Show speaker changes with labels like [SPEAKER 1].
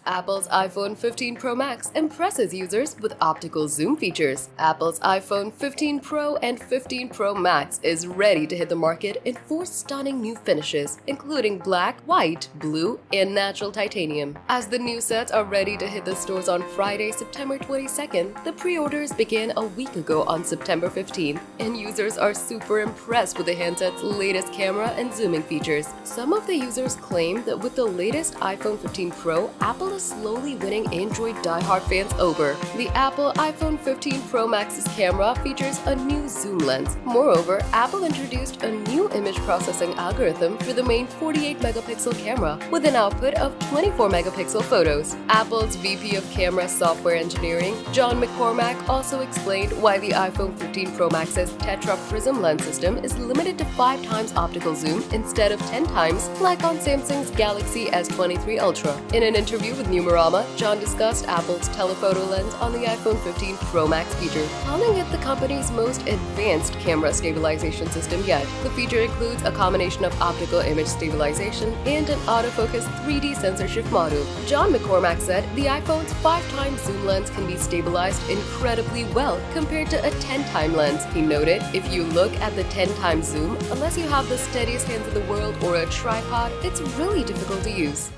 [SPEAKER 1] Apple's iPhone 15 Pro Max impresses users with optical zoom features. Apple's iPhone 15 Pro and 15 Pro Max is ready to hit the market in 4 stunning new finishes, including black, white, blue, and natural titanium. As the new sets are ready to hit the stores on Friday, September 22nd, the pre-orders began a week ago on September 15, and users are super impressed with the handset's latest camera and zooming features. Some of the users claim that with the latest iPhone 15 Pro, Apple is slowly winning Android diehard fans over. The Apple iPhone 15 Pro Max's camera features a new zoom lens. Moreover, Apple introduced a new image processing algorithm for the main 48-megapixel camera with an output of 24-megapixel photos. Apple's VP of Camera Software Engineering, John McCormack, also explained why the iPhone 15 Pro Max's Tetra Prism lens system is limited to 5 times optical zoom instead of 10 times, like on Samsung's Galaxy S23 Ultra. In an interview with Numerama, John discussed Apple's telephoto lens on the iPhone 15 Pro Max feature, calling it the company's most advanced camera stabilization system yet. The feature includes a combination of optical image stabilization and an autofocus 3D sensor shift module. John McCormack said the iPhone's 5-time zoom lens can be stabilized incredibly well compared to a 10-time lens. He noted, if you look at the 10-time zoom, unless you have the steadiest hands in the world or a tripod, it's really difficult to use.